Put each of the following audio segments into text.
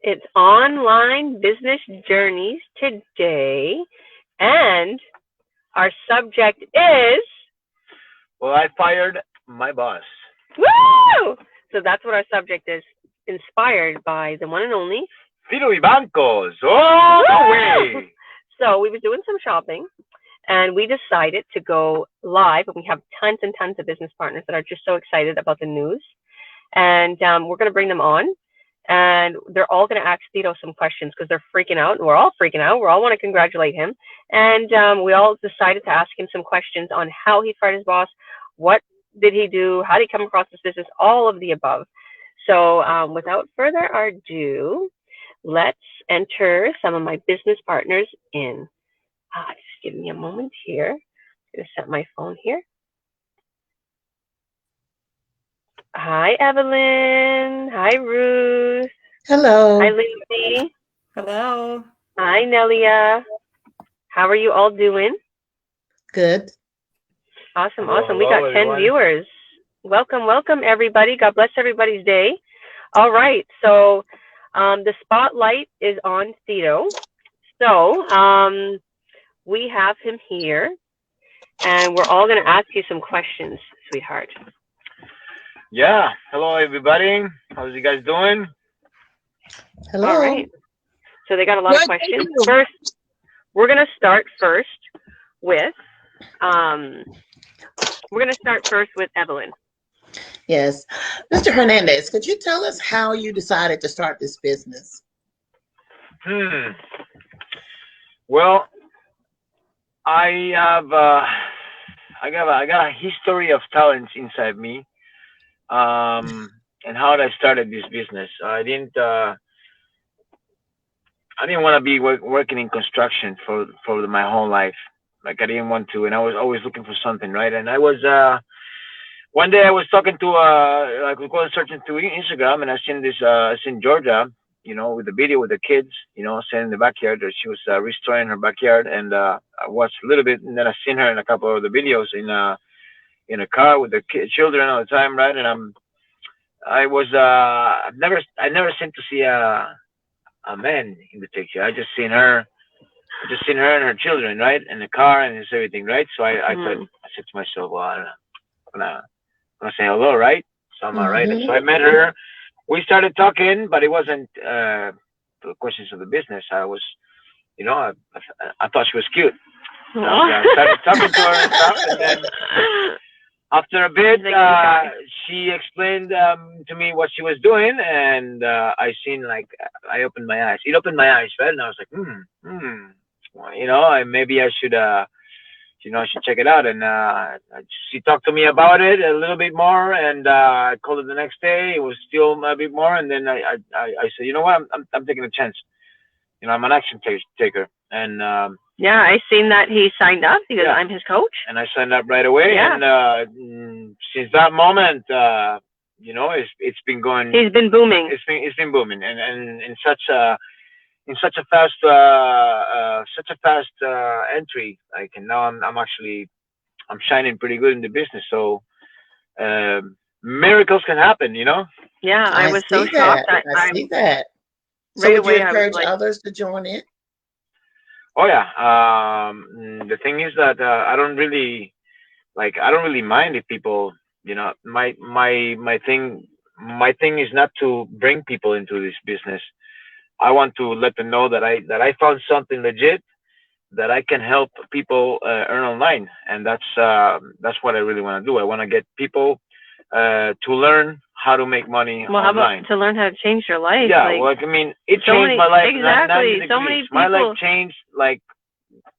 It's online business journeys today, and our subject is Well, I fired my boss. woo. So that's what our subject is, inspired by the one and only Ciro y bancos all the woo. way. So we was doing some shopping, and we decided to go live. And we have tons and tons of business partners that are just so excited about the news, and we're going to bring them on, and they're all going to ask Tito some questions because they're freaking out, and we're all freaking out. We all want to congratulate him, and we all decided to ask him some questions on how he fired his boss, what did he do, how did he come across this business, all of the above. So without further ado, let's enter some of my business partners in. Just give me a moment here. I'm going to set my phone here. Hi, Evelyn. Hi, Ruth. Hi, Hello. Lindsay. Hello. Hi, Nelia. How are you all doing? Good. Awesome, Hello, awesome. We hello, got 10 everyone. viewers. Welcome, welcome, everybody. God bless everybody's day. All right, so the spotlight is on Ciro. So we have him here, and we're all going to ask you some questions, sweetheart. Yeah. Hello, everybody. How's you guys doing? Hello. All right. So they got a lot of Good, thank questions. you. First, we're going to start first with Evelyn. Yes. Mr. Hernandez, could you tell us how you decided to start this business? Well, I have I got a history of talents inside me. And how I started this business. I didn't want to be working in construction for my whole life. Like I didn't want to, and I was always looking for something, right? And I was one day I was talking to like we was searching through Instagram, and I seen this I seen Georgia, with the video with the kids, sitting in the backyard. She was restoring her backyard, and I watched a little bit, and then I seen her in a couple of the videos in a car with the children all the time, right? And I never seemed to see a man in the picture. I just seen her and her children, right, in the car and it's everything, right. So I thought, I said to myself, well, I'm gonna say hello, right? So I'm all right. So I met her. We started talking, but it wasn't for questions of the business. I was, I thought she was cute. So I started talking to her and stuff, and then after a bit, she explained to me what she was doing, and I opened my eyes. It opened my eyes, right? And I was like, well, maybe I should, I should check it out. And she talked to me about it a little bit more, and I called her the next day. It was still a bit more, and then I said, you know what? I'm taking a chance. I'm an action taker, and yeah, I seen that he signed up because I'm his coach. And I signed up right away. Yeah. And since that moment, it's been going. He's been booming. It's been booming, and in such a fast entry. Like, and now I'm shining pretty good in the business. So miracles can happen, Yeah, I was so that. shocked. I see that. So Right would you away, encourage others to join in? Oh yeah. The thing is that I don't really mind if people, my thing is not to bring people into this business. I want to let them know that I found something legit that I can help people earn online, and that's what I really want to do. I want to get people to learn how to make money online. How about to learn how to change your life? Yeah, it changed my life. Exactly. So many people. My life changed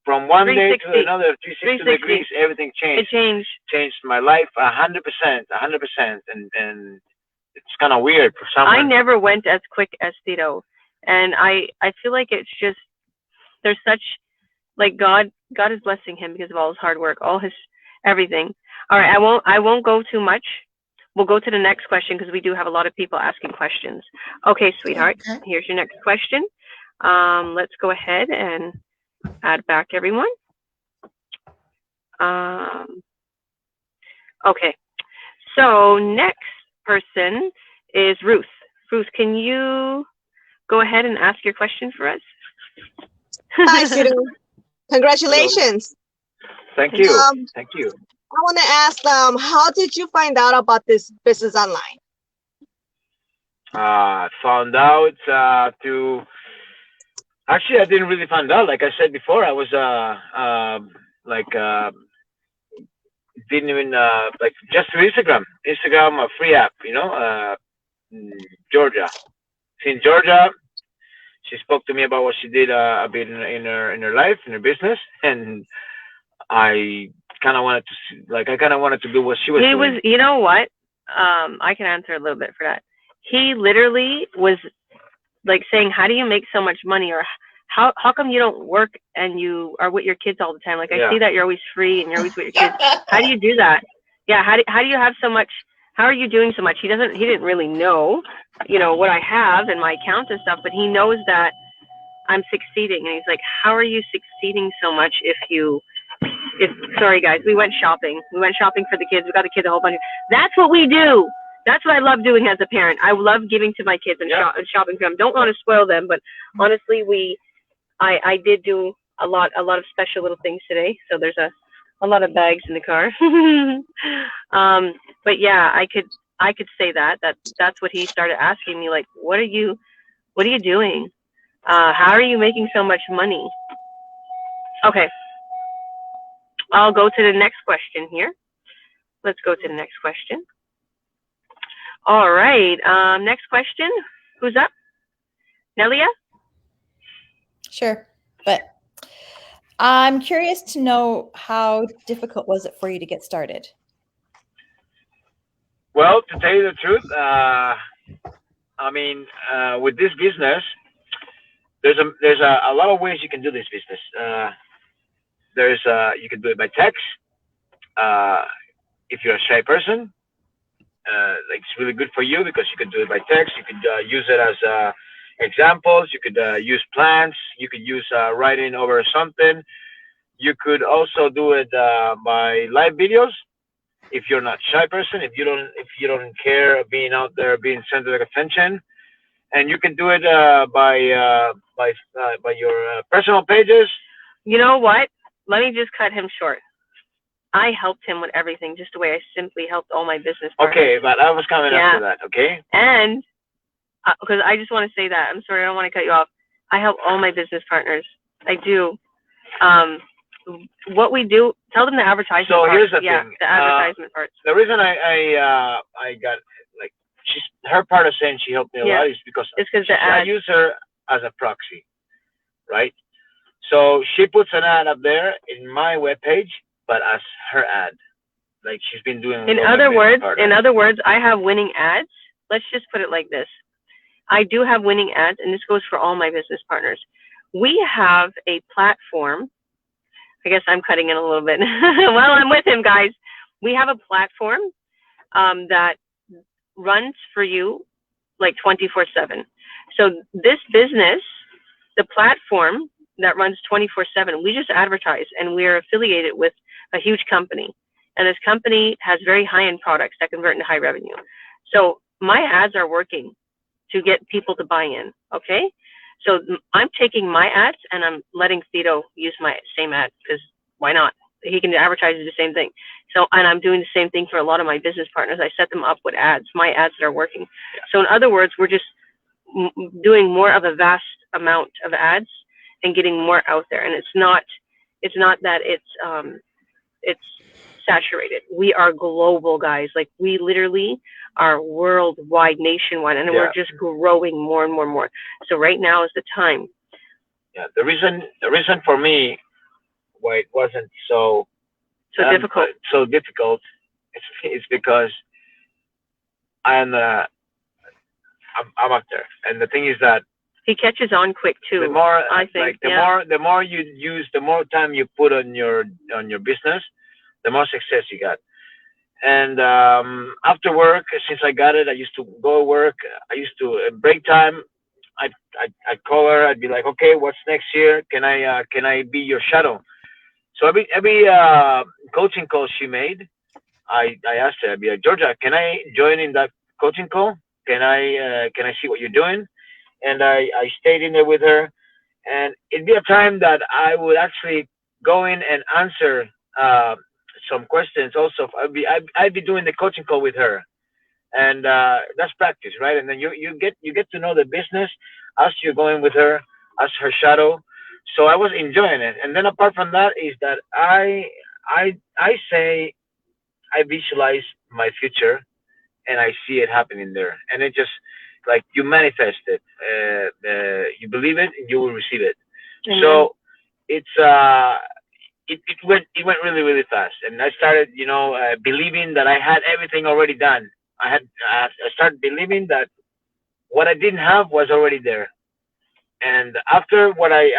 from one day to another, 360 degrees. Everything changed. It changed my life 100%, and it's kind of weird for someone. I never went as quick as Tito, and I feel like it's just there's such God is blessing him because of all his hard work, all his everything. All right, I won't go too much. We'll go to the next question because we do have a lot of people asking questions. Okay, sweetheart, Here's your next question. Let's go ahead and add back everyone. Okay, so next person is Ruth. Ruth, can you go ahead and ask your question for us. Hi, Ciro. Hello. Congratulations. Thank you. Um, Thank you. I want to ask, how did you find out about this business online? Found out to actually I didn't really find out. Like I said before, I was like didn't even like just through Instagram. Instagram, a free app, mm, Georgia. In Georgia, she spoke to me about what she did a bit in her life, in her business, and I kind of wanted to see, like I kind of wanted to do what she was He doing. was, you know what? I can answer a little bit for that. He literally was like saying, "How do you make so much money?" Or how come you don't work and you are with your kids all the time? Like, I Yeah. see that you're always free and you're always with your kids. How do you do that? Yeah, how do you have so much? How are you doing so much? He didn't really know, what I have in my account and stuff, but he knows that I'm succeeding, and he's like, "How are you succeeding so much if sorry guys, we went shopping. We went shopping for the kids. We got the kids a whole bunch. That's what we do. That's what I love doing as a parent. I love giving to my kids and shopping for them. Don't want to spoil them, but honestly, I did do a lot of special little things today. So there's a lot of bags in the car. But yeah, I could say that's what he started asking me, like, what are you doing? How are you making so much money? Okay, I'll go to the next question here. Let's go to the next question. All right. Next question. Who's up? Nelia? Sure. But I'm curious to know, how difficult was it for you to get started? Well, to tell you the truth, I mean, with this business, there's a lot of ways you can do this business. You can do it by text. Uh, if you're a shy person, like it's really good for you because you can do it by text. You could use it as examples. You could use plans. You could use writing over something. You could also do it by live videos. If you're not a shy person, if you don't care being out there, being center of attention, and you can do it by your personal pages. You know what? Let me just cut him short. I helped him with everything, just the way I simply helped all my business partners. Okay, but I was coming after that. Okay. And because I just want to say that, I'm sorry, I don't want to cut you off. I help all my business partners. I do. What we do, tell them the advertisement part. So here's the thing. The advertisement part. The reason I got, like, her part of saying she helped me a lot is because I use her as a proxy, right? So she puts an ad up there in my webpage, but as her ad, like she's been doing. In other words, I have winning ads. Let's just put it like this. I do have winning ads, and this goes for all my business partners. We have a platform. I guess I'm cutting in a little bit. Well, I'm with him, guys. We have a platform that runs for you like 24/7. So this business, the platform that runs 24/7, we just advertise, and we're affiliated with a huge company. And this company has very high-end products that convert into high revenue. So my ads are working to get people to buy in, okay? So I'm taking my ads and I'm letting Ciro use my same ad, because why not? He can advertise the same thing. So, and I'm doing the same thing for a lot of my business partners. I set them up with ads, my ads that are working. So in other words, we're just doing more of a vast amount of ads and getting more out there. And it's not that it's saturated. We are global, guys. Like, we literally are worldwide, nationwide, and we're just growing more and more and more. So right now is the time. Yeah, the reason for me why it wasn't so difficult is because I'm up there, and the thing is that he catches on quick too. The more I think, like, the more you use, the more time you put on your business, the more success you got. And after work, since I got it, I used to go to work. I used to break time. I'd call her. I'd be like, okay, what's next year? Can I be your shadow? So every coaching call she made, I asked her. I'd be like, Georgia, can I join in that coaching call? Can I see what you're doing? and I stayed in there with her, and it'd be a time that I would actually go in and answer some questions. Also, I'd be doing the coaching call with her, and that's practice, right? And then you get to know the business as you're going with her as her shadow. So I was enjoying it. And then apart from that is that I say I visualize my future and I see it happening there, and it just like you manifest it, you believe it, and you will receive it. Amen. So it's it went really really fast, and I started believing that I had everything already done. I started believing that what I didn't have was already there, and after what I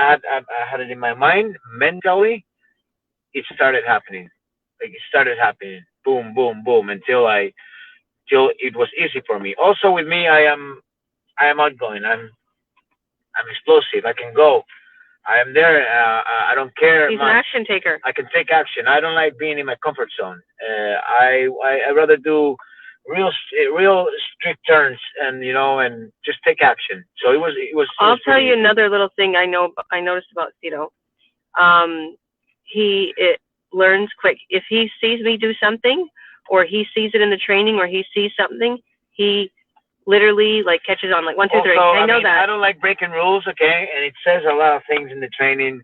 had it in my mind mentally, it started happening. Like it started happening, boom, boom, boom, till it was easy for me. Also with me, I am outgoing. I'm explosive. I can go. I am there. I don't care He's an much. action taker. I can take action. I don't like being in my comfort zone. I rather do real strict turns, and and just take action. So I'll tell you pretty easy. another little thing I noticed about Ciro. He learns quick. If he sees me do something, or he sees it in the training, or he sees something, he literally like catches on like 1, 2, 3. Also, I know mean, that. I don't like breaking rules, okay? And it says a lot of things in the training.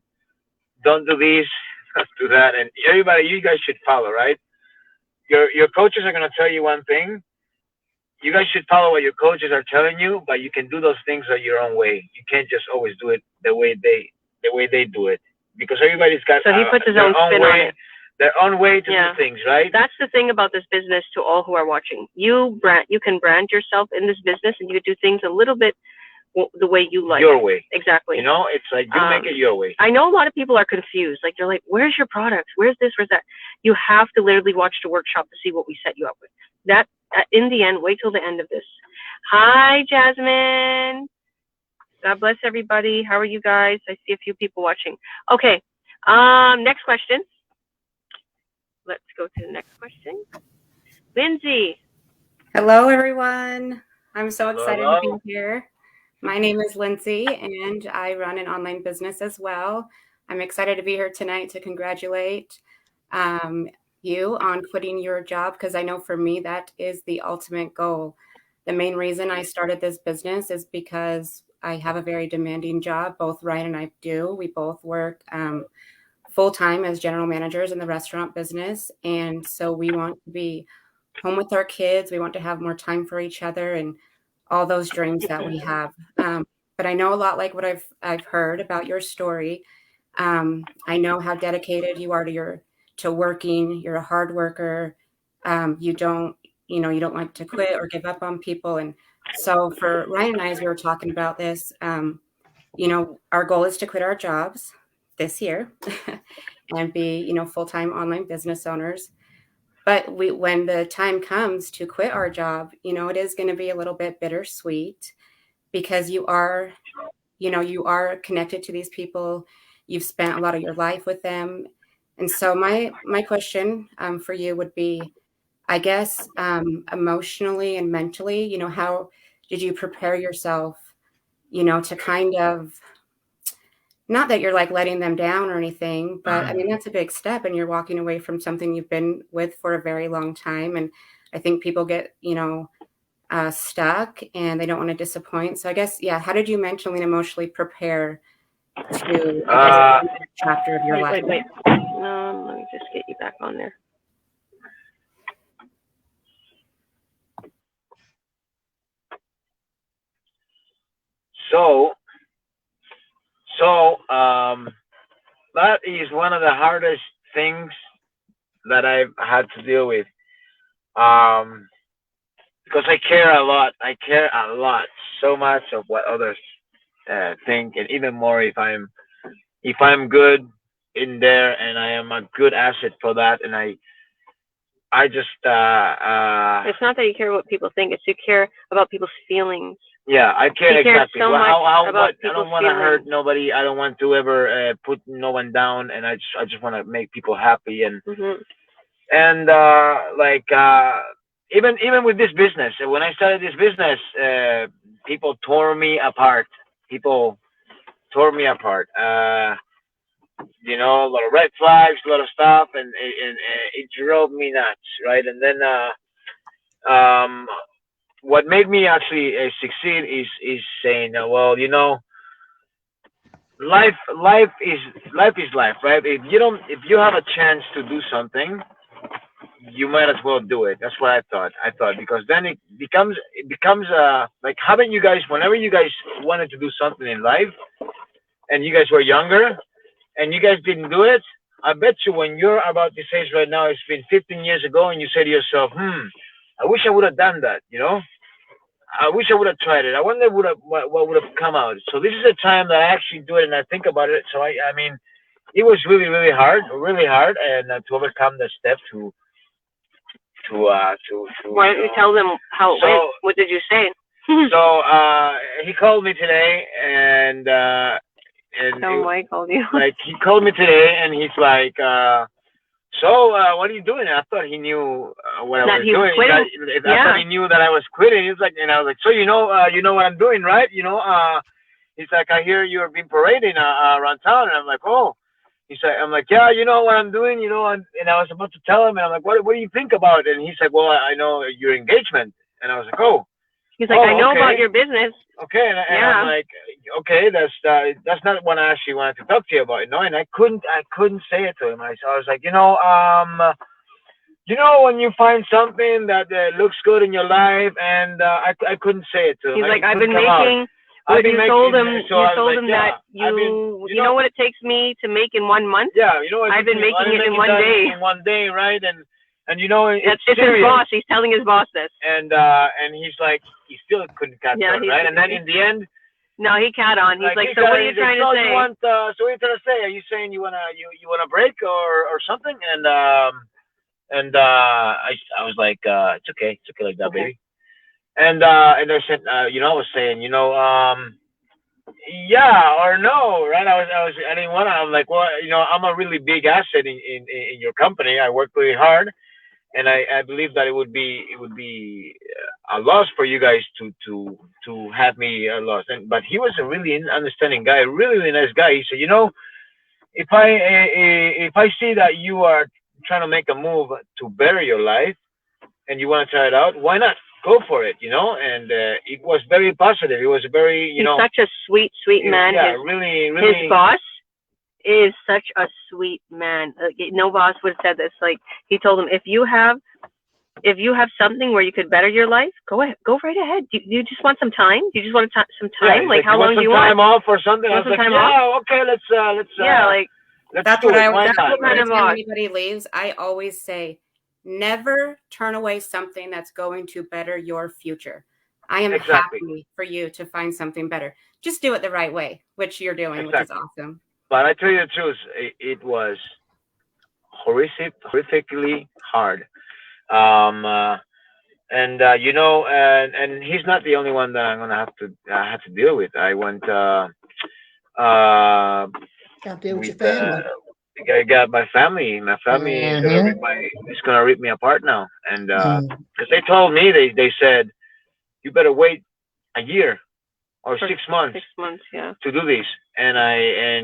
Don't do this, don't do that, and everybody, you guys should follow, right? Your coaches are gonna tell you one thing. You guys should follow what your coaches are telling you, but you can do those things your own way. You can't just always do it the way they do it, because everybody's got So he puts his their own spin way, on it. their own way to Yeah. do things, right? That's the thing about this business. To all who are watching, you can brand yourself in this business, and you can do things a little bit the way you like. Your way. Exactly. It's like you make it your way. I know a lot of people are confused. Like they're like, "Where's your product? Where's this? Where's that?" You have to literally watch the workshop to see what we set you up with. That in the end, wait till the end of this. Hi, Jasmine. God bless everybody. How are you guys? I see a few people watching. Okay. Next question. Let's go to the next question. Lindsay. Hello, everyone. I'm so excited Hello. to be here. My name is Lindsay, and I run an online business as well. I'm excited to be here tonight to congratulate you on quitting your job, because I know for me that is the ultimate goal. The main reason I started this business is because I have a very demanding job. Both Ryan and I do. We both work full-time as general managers in the restaurant business, and so we want to be home with our kids. We want to have more time for each other and all those dreams that we have. But I know a lot like what I've heard about your story. I know how dedicated you are to working. You're a hard worker. You don't like to quit or give up on people. And so for Ryan and I, as we were talking about this, our goal is to quit our jobs this year and be, full-time online business owners. But when the time comes to quit our job, it is going to be a little bit bittersweet, because you are connected to these people. You've spent a lot of your life with them. And so my question for you would be, I guess, emotionally and mentally, how did you prepare yourself, to kind of, not that you're like letting them down or anything, but I mean, that's a big step, and you're walking away from something you've been with for a very long time. And I think people get, stuck and they don't want to disappoint. So I guess, yeah, how did you mentally and emotionally prepare to, I guess, the next chapter of your life? Wait. Let me just get you back on there. So that is one of the hardest things that I've had to deal with. Because I care a lot. I care a lot, so much of what others think, and even more if I'm good in there and I am a good asset for that, and I just It's not that you care what people think; it's you care about people's feelings. yeah, I care He cares exactly. so Well, much how about what I people's don't want to hurt feelings. nobody. I don't want to ever put no one down, and I just want to make people happy, and like even with this business, when I started this business, people tore me apart. People tore me apart. You know, a lot of red flags, a lot of stuff, and it drove me nuts, right? And then what made me actually succeed is saying, well, you know, life life is life, right? If you have a chance to do something, you might as well do it. That's what I thought because then it becomes like haven't you guys whenever you guys wanted to do something in life and you guys were younger and you guys didn't do it, I bet you when you're about this age right now, it's been 15 years ago, and you say to yourself, I wish I would have done that, you know? I wish I would have tried it. I wonder what would have come out. So this is a time that I actually do it and I think about it. So I mean, it was really hard, and to overcome the step to Why don't you tell them how it went? What did you say? So he called me today, and Tell him why he called you. like he called me today, and he's like, so what are you doing? I thought he knew what I was doing. I thought he knew that I was quitting. He's like, and I was like, so you know what I'm doing, right? You know, he's like, I hear you've been parading around town, and I'm like, oh. He's like, I'm like, yeah, you know what I'm doing, you know, and I was about to tell him, and I'm like, what do you think about it? And he's like, well, I know your engagement, and I was like, oh. He's like, I know about your business. Okay, and I'm like, okay, that's not what I actually wanted to talk to you about, you know. And I couldn't say it to him. So I was like, you know, when you find something that looks good in your life, and I couldn't say it to him. He's like, I've been making. You told him that you know what it takes me to make in 1 month. Yeah, you know, I've been making it in 1 day. In 1 day, right? And you know, it's his boss. He's telling his boss this. And he's like, he still couldn't catch on, right? And then in the end, no, he caught on. He's like, so what are you trying to say? So what are you trying to say? Are you saying you wanna break or something? And I was like, it's okay like that, baby. And I said, you know, I was saying, you know, yeah or no, right? I didn't want to. I'm like, well, you know, I'm a really big asset in your company. I work really hard, and I believe that it would be a loss for you guys to have me lost. But he was a really understanding guy, really nice guy. He said, you know, if I see that you are trying to make a move to better your life, and you want to try it out, why not? Go for it, you know. And it was very positive. It was very, you know. He's such a sweet man. Yeah, really. His boss is such a sweet man. No boss would have said this. Like, he told him, if you have something where you could better your life, go ahead, go right ahead. Do you just want some time? Do you just want some time? Yeah, like, how long do you want? Time off or something? I was like, yeah, okay, let's. Yeah, like that's what I always. When anybody leaves, I always say, never turn away something that's going to better your future. I am happy for you to find something better. Just do it the right way, which you're doing, which is awesome. But I tell you the truth, it was horrifically hard. You know, and he's not the only one that I'm gonna have to deal with. I went deal with your family. I got my family. My family is gonna rip me apart now, and because they told me, they said, you better wait a year or 6 months. 6 months, yeah. To do this, and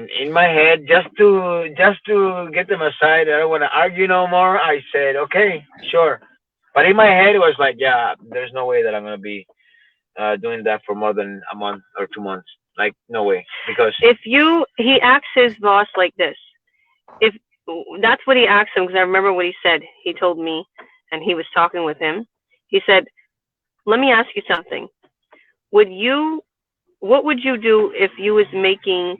in my head, just to get them aside, I don't want to argue no more. I said, okay, sure, but in my head it was like, yeah, there's no way that I'm gonna be doing that for more than a month or 2 months. Like, no way, because he acts his boss like this. If that's what he asked him, because I remember what he said. He told me, and he was talking with him. He said, let me ask you something. What would you do if you was making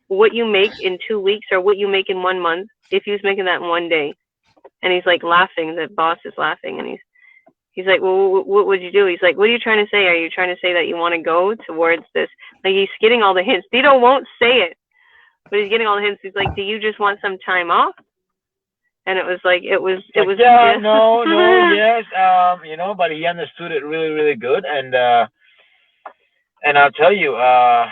what you make in 2 weeks or what you make in 1 month, if you was making that in 1 day? And he's like laughing. The boss is laughing, and he's like, well, what would you do? He's like, what are you trying to say? Are you trying to say that you want to go towards this? Like, he's getting all the hints. Tito won't say it, but he's getting all the hints. He's like, do you just want some time off? And it was like, it was. Yeah, no, yes, you know, but he understood it really, really good, and I'll tell you, I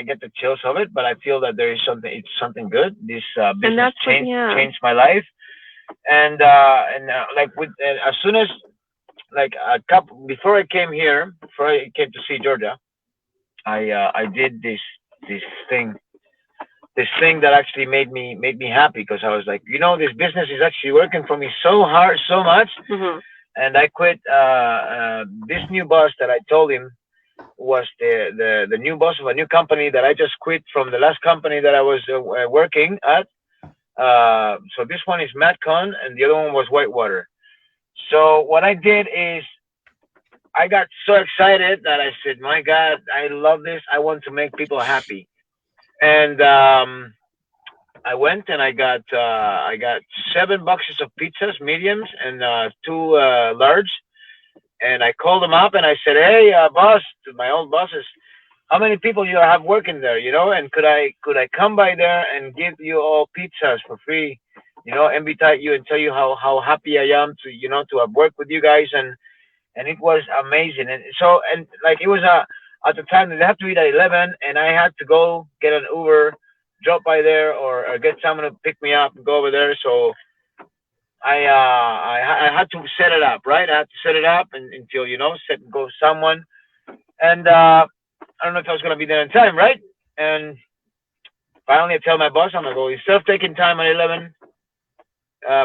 get the chills of it, but I feel that there is something. It's something good. This business changed my life, and like as soon as like a couple before I came here, before I came to see Georgia, I did this thing this thing that actually made me happy because I was like, this business is actually working for me so hard, so much, Mhm. and I quit. This new boss that I told him was the new boss of a new company that I just quit from the last company that I was working at. So this one is Matcon, and the other one was Whitewater. So what I did is I got so excited that I said, "My God, I love this! I want to make people happy." And I went and I got 7 boxes of pizzas, mediums, and two large. And I called them up and I said, "Hey, boss, to my old bosses, how many people you have working there? And could I come by there and give you all pizzas for free? Invite you and tell you how happy I am to have worked with you guys." And it was amazing. And so, and like it was at the time they have to eat at 11, and I had to go get an Uber, drop by there, or get someone to pick me up and go over there. So I had to set it up, right? I had to set it up until set and go someone. And I don't know if I was gonna be there in time, right? And finally, I tell my boss, I'm like, "Well, instead of taking time at 11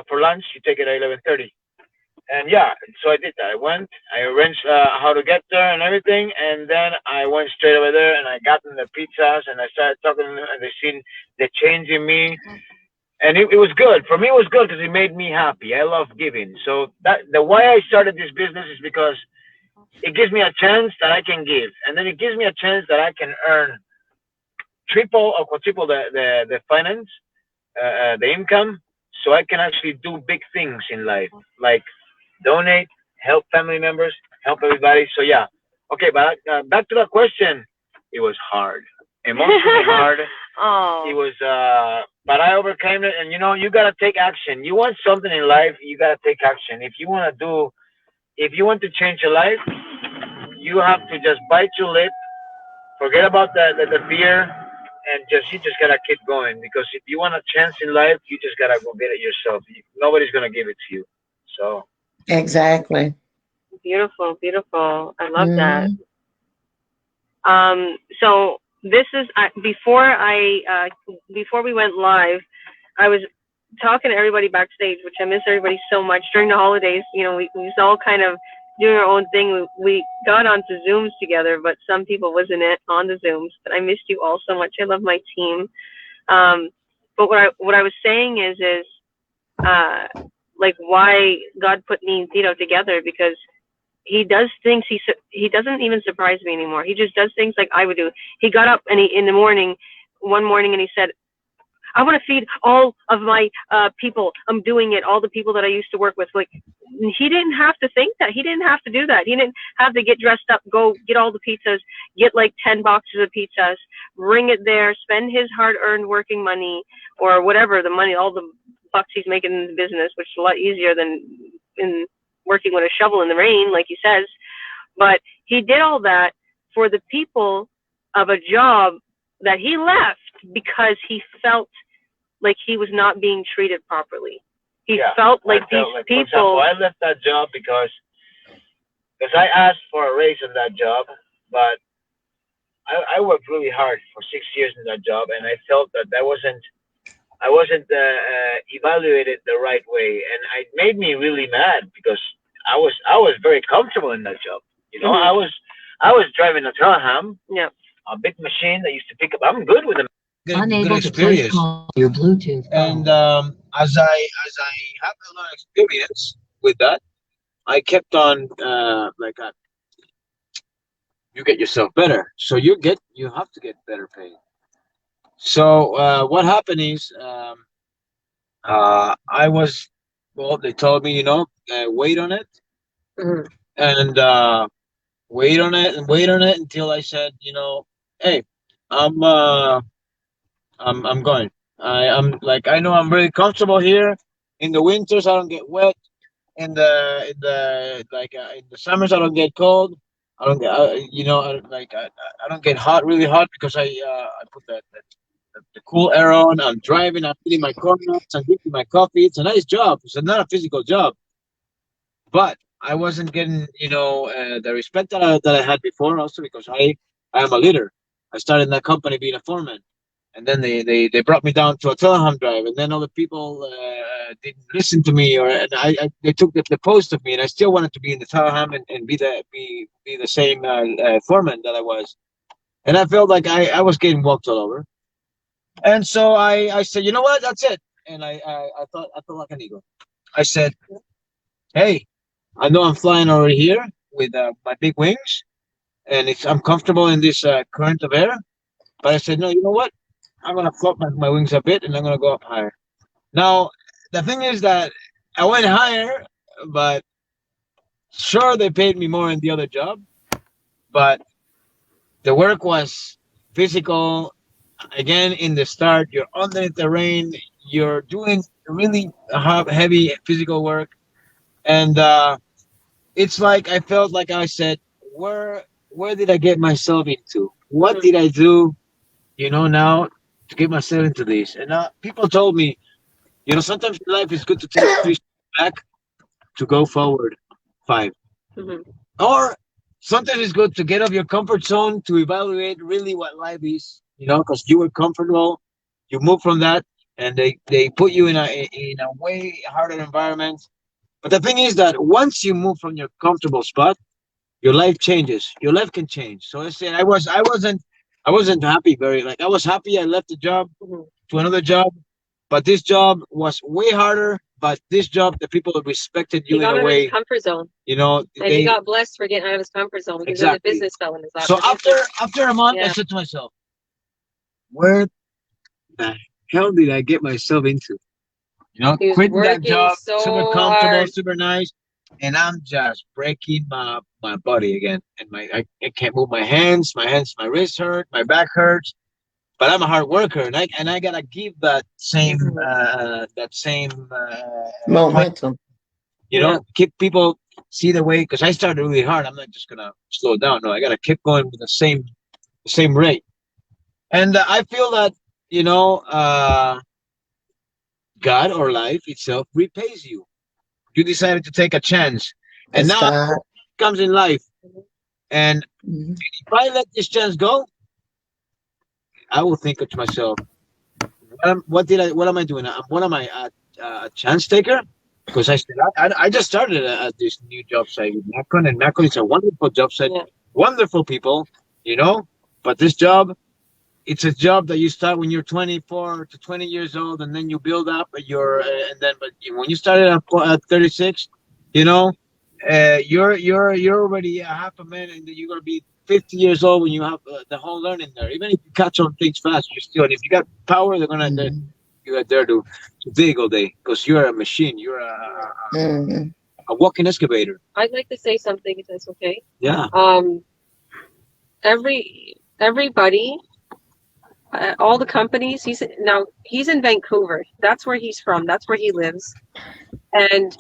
for lunch, you take it at 11:30." And yeah, so I did that. I went, I arranged how to get there and everything, and then I went straight over there and I got them the pizzas and I started talking to them and they seen the change in me, and it was good for me. It was good because it made me happy. I love giving, so that the why I started this business is because it gives me a chance that I can give, and then it gives me a chance that I can earn triple or quadruple the finance, the income, so I can actually do big things in life, like donate, help family members, help everybody. So yeah, okay, but back to the question. It was hard, emotionally hard. Oh. It was, but I overcame it. And you gotta take action. You want something in life, you gotta take action. If you want to change your life, you have to just bite your lip, forget about the fear, and you just gotta keep going. Because if you want a chance in life, you just gotta go get it yourself. Nobody's gonna give it to you. So. Exactly. Beautiful, beautiful. I love that. Mm. So this is before we went live, I was talking to everybody backstage, which I miss everybody so much during the holidays. We was all kind of doing our own thing. We got onto Zooms together, but some people wasn't on the Zooms. But I missed you all so much. I love my team. But what I was saying is like why God put me and Tito together, because he does things. He doesn't even surprise me anymore. He just does things like I would do. He got up and in the morning, one morning, and he said, "I want to feed all of my people. I'm doing it. All the people that I used to work with." Like, he didn't have to think that. He didn't have to do that. He didn't have to get dressed up, go get all the pizzas, get like 10 boxes of pizzas, bring it there, spend his hard-earned working money or whatever, the money, all the bucks he's making in the business, which is a lot easier than in working with a shovel in the rain, like he says. But he did all that for the people of a job that he left because he felt like he was not being treated properly. He felt like these people. For example, I left that job because I asked for a raise in that job, but I worked really hard for 6 years in that job, and I felt that I wasn't evaluated the right way, and it made me really mad because I was very comfortable in that job. Mhm. I was driving a Traham, Yeah. a big machine that used to pick up. I'm good with them. Unable to place Experience. call your Bluetooth And phone. as I have a lot of experience with that, I kept on you get yourself better. So you have to get better paid. So what happened is I was well. They told me wait on it Mhm. and wait on it and wait on it until I said hey, I'm I'm going. I'm like I know I'm really comfortable here. In the winters I don't get wet. In the summers I don't get cold. I don't get I don't get hot really hot because I put the cool air on. I'm driving. I'm eating my corn nuts. I'm drinking my coffee. It's a nice job. It's not a physical job, but I wasn't getting, the respect that I had before. Also because I am a leader. I started in that company being a foreman, and then they brought me down to a telephone drive, and then other people didn't listen to me, or and they took the post of me, and I still wanted to be in the telephone and be the same foreman that I was, and I felt like I was getting walked all over, and so I said, you know what, that's it, and I felt like an eagle. I said, hey, I know I'm flying over here with my big wings, and I'm comfortable in this current of air. But I said, no, you know what? I'm gonna flop my wings a bit, and I'm gonna go up higher. Now, the thing is that I went higher, but sure they paid me more in the other job, but the work was physical. Again, in the start, you're under the rain, you're doing really heavy physical work, and it's like I felt like I said, where did I get myself into? What did I do, now to get myself into this? And people told me, sometimes in life it's good to take 3 steps back to go forward 5. Mhm. Or sometimes it's good to get off your comfort zone to evaluate really what life is, because you were comfortable, you move from that, and they put you in a way harder environment. But the thing is that once you move from your comfortable spot, your life changes. Your life can change. So I said I wasn't happy I was happy I left the job Mhm. to another job, but this job was way harder. But this job, the people respected He you in got a out of his way, comfort zone, and he they got blessed for getting out of his comfort zone because then the exactly. business fell in his lap. So after a month, I Yeah. said to myself, where the hell did I get myself into? He was Quitting that working job, so super comfortable, hard. super nice, and I'm just breaking my body again, and I can't move my hands, my wrist hurt, my back hurts. But I'm a hard worker, and I gotta give that same Momentum. keep people see the way, because I started really hard. I'm not just gonna slow down. No, I gotta keep going with the same rate. And I feel that you know uh, God or life itself repays you. You decided to take a chance, and That's now God. it comes in life. And Mhm. if I let this chance go, I will think to myself, what am I doing? What am I, a chance taker? Because I just started at this new job site with Macron, and Macron is a wonderful job site, Yeah. wonderful people, But this job, it's a job that you start when you're 24 to 20 years old, and then you build up but when you started at 36, you know, you're already a half a man, and you're gonna be 50 years old when you have the whole learning there. Even if you catch on things fast, you're still. And if you got power, Mhm. you're there to dig all day because you're a machine. You're Mhm. a walking excavator. I'd like to say something if that's okay. Yeah. Everybody, all the companies. He's in Vancouver. That's where he's from. That's where he lives. And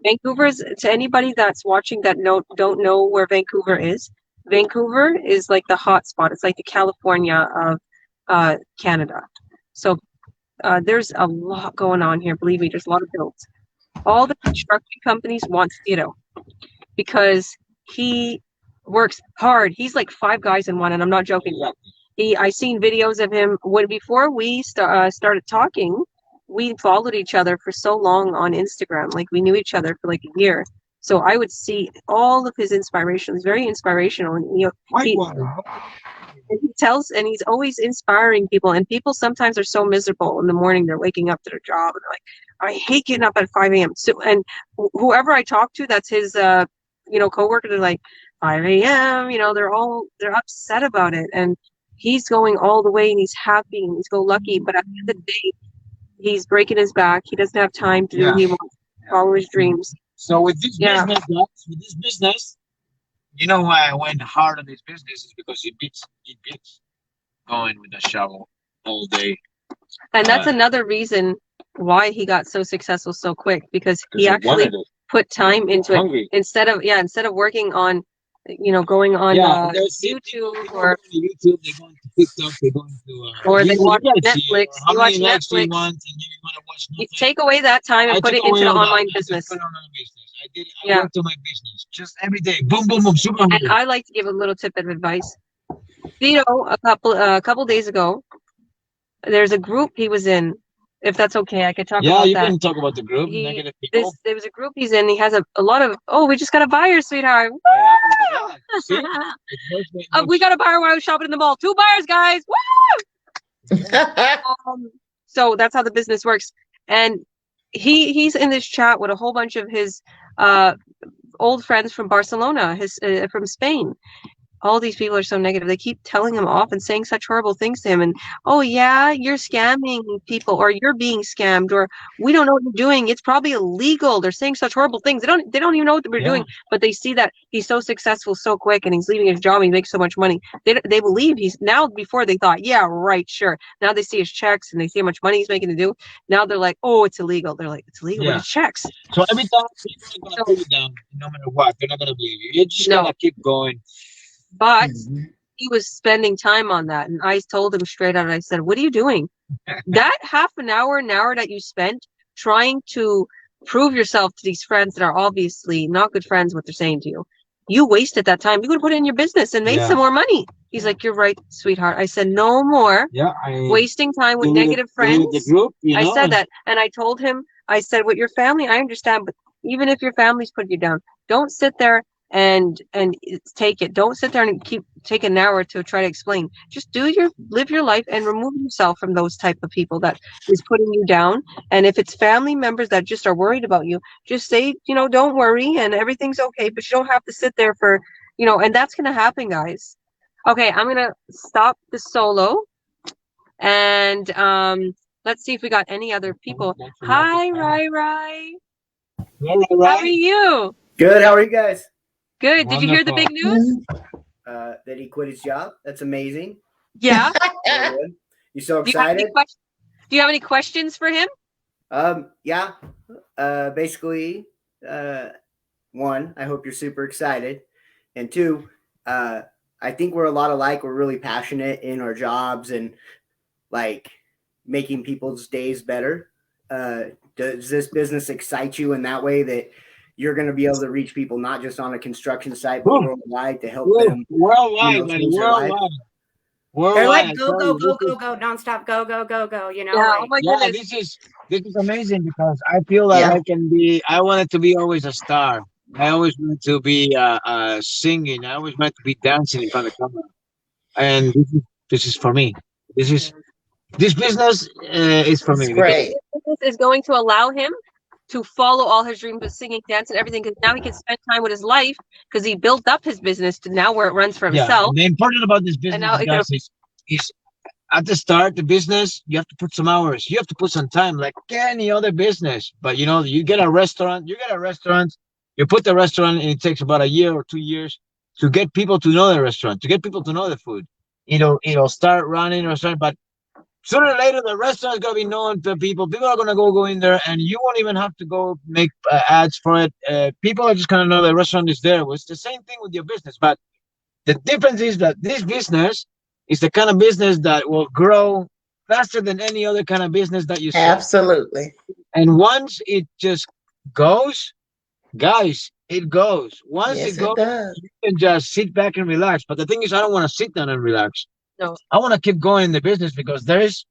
Vancouver is, to anybody that's watching that don't know where Vancouver is. Vancouver is like the hot spot. It's like the California of Canada. So there's a lot going on here. Believe me, there's a lot of builds. All the construction companies want Ciro because he works hard. He's like 5 guys in one, and I'm not joking. I seen videos of him before we started talking. We followed each other for so long on Instagram. Like we knew each other for like a year. So I would see all of his inspiration. He's very inspirational, and he tells, and he's always inspiring people. And people sometimes are so miserable in the morning. They're waking up to their job, and they're like, I hate getting up at 5 a.m. So, and whoever I talk to, that's his, coworker, they're like, 5 a.m. They're upset about it, and he's going all the way, and he's happy, and he's go lucky. But at the end of the day, he's breaking his back. He doesn't have time to do what he wants, follow his dreams. So with this business, you know why I went hard on this business is because it beats going with a shovel all day. And that's another reason why he got so successful so quick, because he actually put time into it instead of working on, going on YouTube or YouTube. They're going to TikTok. They're going to or they watch Netflix. You watch Netflix. You want, and you want to watch You take away that time and put it into the online business. I went to my business just every day. Boom, boom, boom, super hard. And I like to give a little tip of advice. Ciro, a couple days ago, there's a group he was in. If that's okay, I could talk about that. Yeah, you can talk about the group. Negative people. There was a group he's in. He has a lot of. Oh, we just got a buyer, sweetheart. See? We got a buyer while I was shopping in the mall. 2 buyers, guys. Woo! So that's how the business works. And he's in this chat with a whole bunch of his old friends from Barcelona, from Spain. All these people are so negative. They keep telling him off and saying such horrible things to him. And, oh, yeah, you're scamming people, or you're being scammed, or we don't know what you're doing. It's probably illegal. They're saying such horrible things. They don't even know what we're doing, but they see that he's so successful so quick and he's leaving his job and he makes so much money. They believe he's now. Before they thought, yeah, right, sure. Now they see his checks and they see how much money he's making to do. Now they're like, oh, it's illegal. They're like, it's illegal with his checks. So every time people are going to put you down, no matter what, they're not going to believe you. You're just going to keep going. But he was spending time on that. And I told him straight out, I said, what are you doing? That half an hour that you spent trying to prove yourself to these friends that are obviously not good friends, what they're saying to you, you wasted that time. You could have put it in your business and made some more money. He's like, you're right, sweetheart. I said, no more wasting time with negative friends. The group, I said that. And I told him, I said, with your family, I understand, but even if your family's put you down, don't sit there and take it. Don't sit there and take an hour to try to explain. Just live your life and remove yourself from those type of people that is putting you down. And if it's family members that just are worried about you, just say, don't worry and everything's okay, but you don't have to sit there for, and that's going to happen, guys. Okay, I'm going to stop the solo and let's see if we got any other people. Hi, Rai. How are you? Good. How are you guys? Good. Did you hear the big news? That he quit his job. That's amazing. Yeah. You so excited? Do you have any questions for him? Yeah. Basically, one, I hope you're super excited. And two, I think we're a lot alike. We're really passionate in our jobs and like making people's days better. Does this business excite you in that way that you're going to be able to reach people not just on a construction site, but worldwide to help them? Worldwide, They're like go, nonstop, go. Yeah, oh my goodness. This is amazing because I feel like I wanted to be always a star. I always wanted to be singing. I always wanted to be dancing in front of the camera. And this is for me. This business is for me. Great. This business is going to allow him to follow all his dreams of singing, dancing, everything, because now he can spend time with his life because he built up his business to now where it runs for himself. The important about this business is at the start, the business, you have to put some hours. You have to put some time like any other business. But, you get a restaurant, you put the restaurant and it takes about a year or 2 years to get people to know the restaurant, to get people to know the food. It'll start running or something, but sooner or later, the restaurant is going to be known to people. People are going to go in there, and you won't even have to go make ads for it. People are just going to know the restaurant is there. Well, it's the same thing with your business. But the difference is that this business is the kind of business that will grow faster than any other kind of business that you see. Absolutely. And once it just goes, guys, it goes. Once it goes, you can just sit back and relax. But the thing is, I don't want to sit down and relax. No. I want to keep going in the business because there is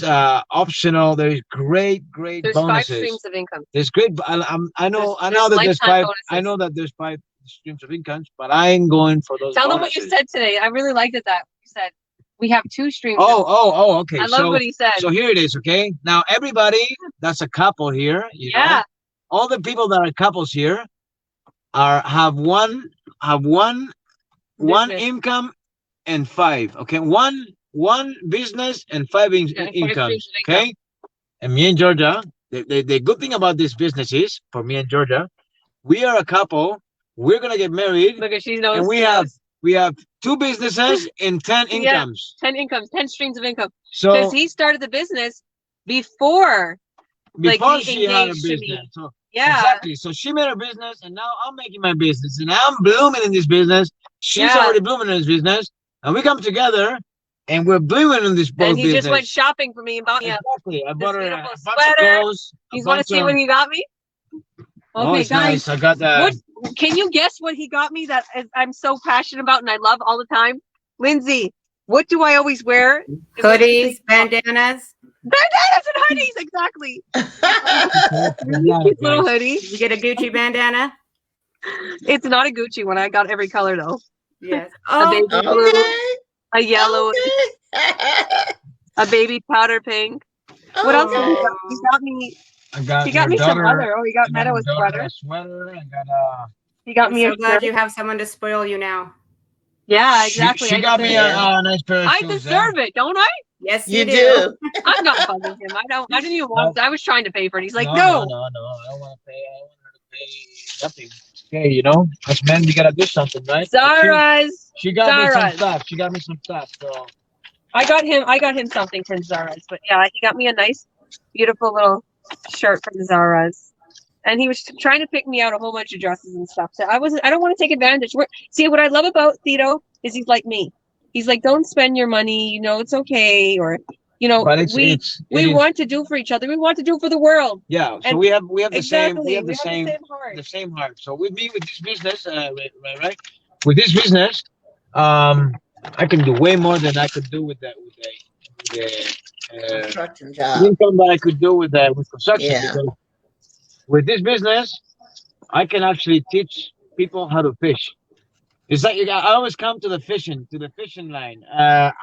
optional. There is great there's bonuses. 5 streams of income. There's great. I know that there's 5. Bonuses. I know that there's 5 streams of income, but I ain't going for those. Tell them what you said today. I really liked it that you said we have 2 streams. Okay. I love what he said. So here it is. Okay. Now everybody that's a couple here, know, all the people that are couples here have one income. And 5, okay, one business and 5 income, okay. And me and Georgia, the good thing about this business is, for me and Georgia, we are a couple. We're gonna get married. Look at she knows. And we have 2 businesses and 10 incomes. 10 incomes, 10 streams of income. So because he started the business before she had a business. So, exactly. So she made her business, and now I'm making my business, and I'm blooming in this business. She's already blooming in this business. And we come together, and we're blooming in this both business. And he just went shopping for me and bought me exactly. I bought her a bunch sweater. of clothes. You want to see what he got me? Okay, Oh, it's guys. nice. I got What can you guess what he got me that I'm so passionate about and I love all the time? Lindsay, what do I always wear? Hoodies, bandanas. Bandanas and hoodies, exactly. Really cute little hoodie. You get a Gucci bandana? It's not a Gucci one. I got every color though. Yes. A baby blue, Okay. a yellow, Okay. a baby powder pink. What else did he got? He got me. He got me some other. Oh, he got Meadow a sweater. A sweater. I got He got I'm me so a glad shirt. you have someone to spoil you now. Yeah, exactly. She got me a nice pair of I shoes. deserve it, don't I? Yes, You do. I'm not bugging him. I didn't even want. I was trying to pay for it. He's like, No. no. I don't want to pay. I want her to pay nothing. Okay, you know, as men, you gotta do something, right? Zara's. She got me some Zara's. stuff. She got me some stuff. So I got him something from Zara's, but yeah, he got me a nice, beautiful little shirt from Zara's, and he was trying to pick me out a whole bunch of dresses and stuff. So I don't want to take advantage. See, what I love about Ciro is he's like me. He's like, don't spend your money. You know, it's okay, or you know, but we want to do for each other. We want to do for the world. Yeah. So And we have the exactly, same. We have heart. the same heart. So with me, with this business, right? With this business, I can do way more than I could do with the Construction job. income that I could do with construction. Yeah. Because with this business, I can actually teach people how to fish. It's like I always come to the fishing line. I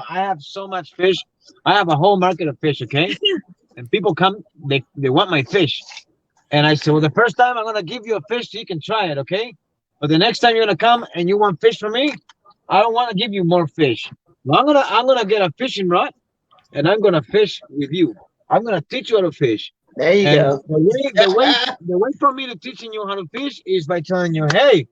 have so much fish. I have a whole market of fish. Okay, and people come, they want my fish, and I say, well, the first time I'm gonna give you a fish so you can try it. Okay, but the next time you're gonna come and you want fish from me, I don't want to give you more fish. Well, I'm gonna get a fishing rod, and I'm gonna fish with you. I'm gonna teach you how to fish. There you And go. the way for me to teaching you how to fish is by telling you, hey,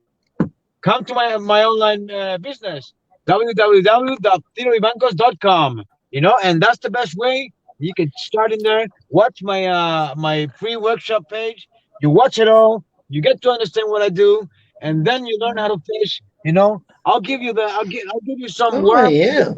come to my online business, www.tiroibancos.com. You know, and that's the best way. You can start in there, watch my free workshop page. You watch it all, you get to understand what I do, and then you learn how to fish. You know, I'll give you some Oh, worm. yeah.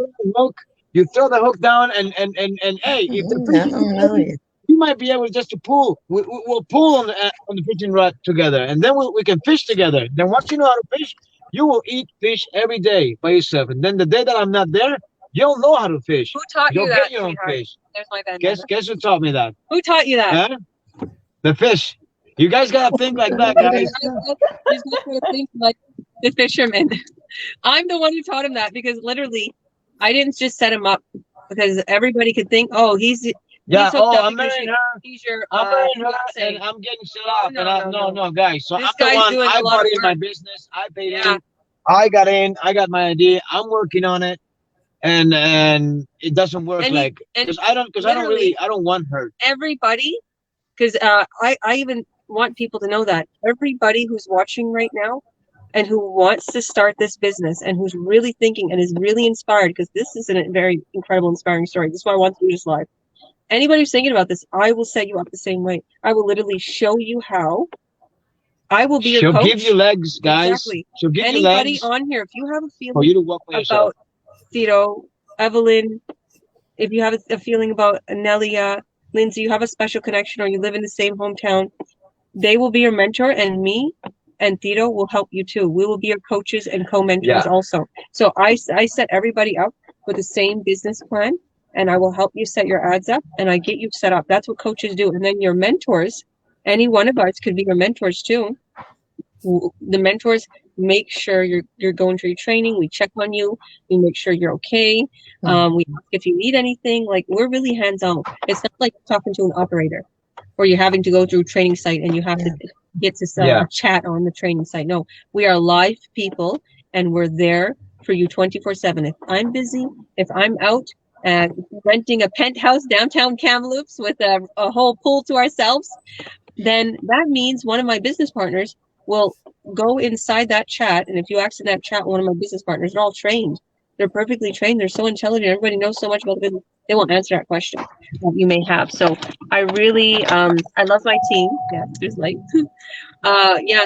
You throw the hook down, and hey, if the fish I is don't know heavy, you. you might be able just to pull. We'll pull on the fishing rod together, and then we can fish together. Then once you know how to fish, you will eat fish every day by yourself. And then the day that I'm not there, you'll know how to fish. Who taught you You'll that? get your own Sweetheart? fish. There's my bandana. Guess who taught me that? Who taught you that? Huh? The fish. You guys gotta think like that, guys. He's not going to think like the fisherman. I'm the one who taught him that because literally, I didn't just set him up because everybody could think, oh, he's Yeah. hooked up I'm because marrying her. he's your I'm marrying her, fiancé. and I'm getting set up. No, No, guys. So This I'm the guy's one. doing a I lot bought of in my work. business. I paid Yeah. in. I got in. I got my idea. I'm working on it, and it doesn't work And because I don't want her. Everybody, because I even want people to know that everybody who's watching right now and who wants to start this business and who's really thinking and is really inspired, because this is a very incredible, inspiring story. This is why I want to do this live. Anybody who's thinking about this, I will set you up the same way. I will literally show you how. I will be your coach. She'll give you legs, guys. Exactly. She'll give you Anybody legs on here, if you have a for feeling you to walk by yourself. about Ciro, Evelyn, if you have a feeling about Anelia, Lindsay, you have a special connection or you live in the same hometown, they will be your mentor, and me and Ciro will help you too. We will be your coaches and co-mentors also. So I set everybody up with the same business plan, and I will help you set your ads up, and I get you set up. That's what coaches do. And then your mentors, any one of us could be your mentors too. The mentors make sure you're going through your training. We check on you. We make sure you're okay. We ask if you need anything. Like, we're really hands-on. It's not like talking to an operator or you're having to go through a training site and you have to get to chat on the training site. No, we are live people, and we're there for you 24/7. If I'm busy, if I'm out renting a penthouse downtown Kamloops with a whole pool to ourselves, then that means one of my business partners will go inside that chat. And if you ask in that chat, one of my business partners, they're all trained. They're perfectly trained. They're so intelligent. Everybody knows so much about the business. They won't answer that question that you may have. So I really, I love my team. Yeah, there's like,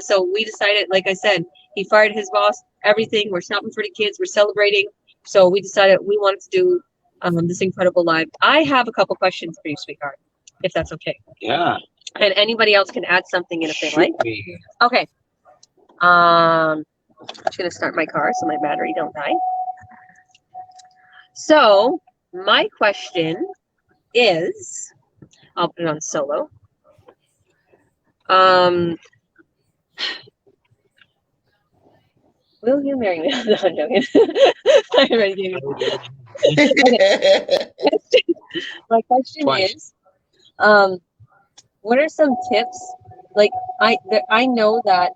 so we decided, like I said, he fired his boss, everything. We're shopping for the kids. We're celebrating. So we decided we wanted to do this incredible live. I have a couple questions for you, sweetheart, if that's okay. Yeah. And anybody else can add something in if they Shoot like. me. Okay. I'm just gonna start my car so my battery don't die. So my question is, I'll put it on solo. Will you marry me? No, I'm joking. I already gave you. My question is, what are some tips? Like I know that.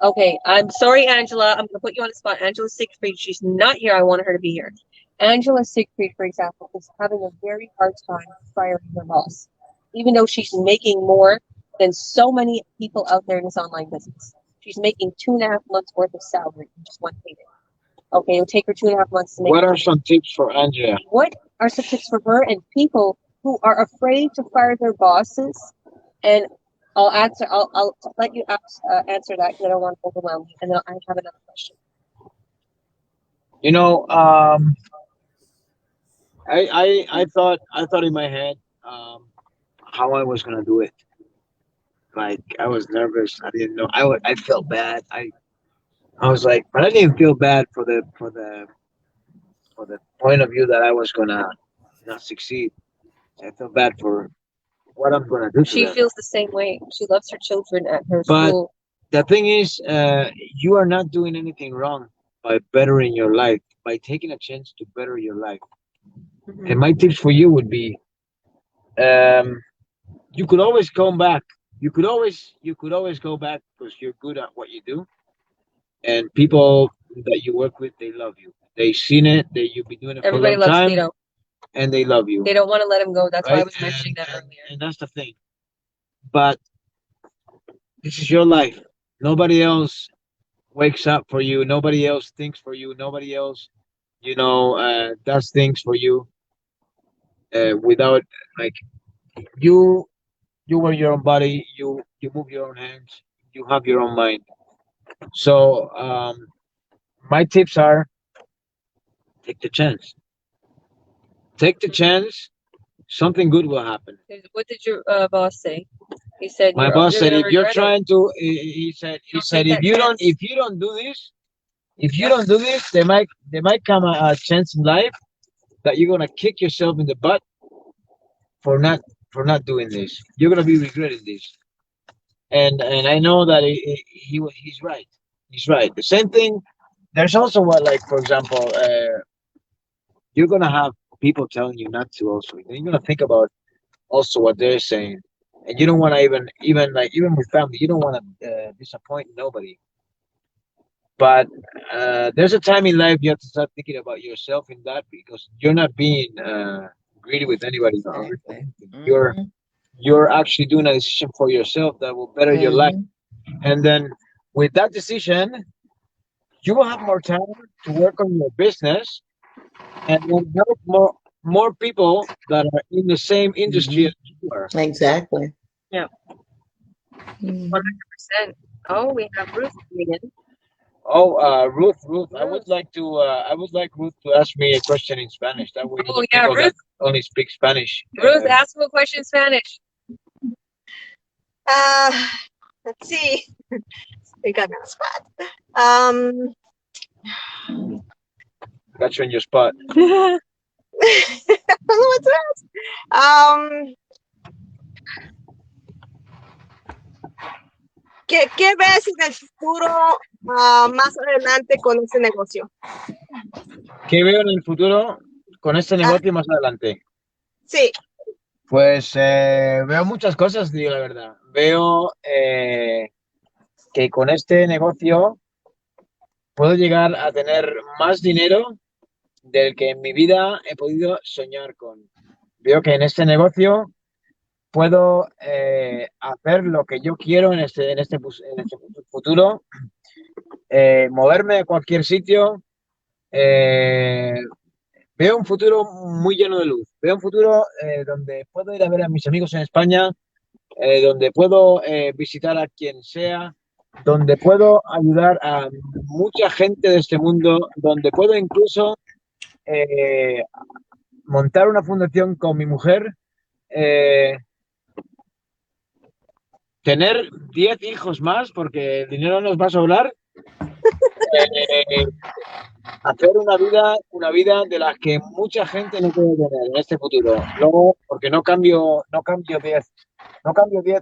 Okay, I'm sorry, Angela. I'm gonna put you on the spot. Angela Siegfried, she's not here. I wanted her to be here. Angela Siegfried, for example, is having a very hard time firing her boss, even though she's making more than so many people out there in this online business. She's making 2.5 months worth of salary in just one payday. Okay, it'll take her 2.5 months to make. What are some tips for Angela? What are some tips for her and people who are afraid to fire their bosses? And I'll let you answer that because I don't want to overwhelm you. And then I have another question. You know, I thought in my head how I was gonna do it. Like I was nervous. I didn't know. I felt bad. I was like, but I didn't feel bad for the point of view that I was gonna not succeed. I felt bad for what I'm gonna do. She feels the same way. She loves her children at her But school. the thing is, you are not doing anything wrong by bettering your life, by taking a chance to better your life. Mhm. And my tips for you would be, you could always come back. You could always go back because you're good at what you do, and people that you work with, they love you. They've seen it. You've been doing it Everybody for a long loves time, Ciro. and they love you. They don't want to let him go. That's why I Right? was mentioning that earlier. And that's the thing. But this is your life. Nobody else wakes up for you. Nobody else thinks for you. Nobody else, does things for you without like you. You wear your own body. You move your own hands. You have your own mind. So my tips are: take the chance. Take the chance. Something good will happen. What did your boss say? He said My you're boss said, gonna if you're regret it. trying to, he said, Take that chance. if you don't do this, if you don't do this, there might come a chance in life that you're gonna kick yourself in the butt for not doing this. You're gonna be regretting this. And I know that he's right. He's right. The same thing. There's also what, like, for example, you're gonna have people telling you not to. Also, you're gonna think about also what they're saying, and you don't want to even with family, you don't want to disappoint nobody. But there's a time in life you have to start thinking about yourself in that, because you're not being greedy with anybody. Exactly. You're actually doing a decision for yourself that will better your life. And then with that decision, you will have more time to work on your business and will help more people that are in the same industry as you are. Exactly. Yeah. 100%. Oh, we have Ruth coming in. Oh, Ruth, I would like Ruth to ask me a question in Spanish. That way, Oh, yeah, people Ruth. that only speak Spanish. Ruth, ask him a question in Spanish. Let's see. We got me on the spot. Got you on your spot. I don't know what to ask. ¿Qué ves en el futuro más adelante con ese negocio? ¿Qué veo en el futuro con este negocio más adelante? Sí. Pues veo muchas cosas, digo la verdad. Veo que con este negocio puedo llegar a tener más dinero del que en mi vida he podido soñar con. Veo que en este negocio puedo hacer lo que yo quiero en este futuro, moverme a cualquier sitio. Veo un futuro muy lleno de luz. Veo un futuro donde puedo ir a ver a mis amigos en España, donde puedo visitar a quien sea, donde puedo ayudar a mucha gente de este mundo, donde puedo incluso montar una fundación con mi mujer tener 10 hijos más, porque el dinero nos va a sobrar. Hacer una vida de la que mucha gente no puede tener en este futuro. Luego, porque no cambio 10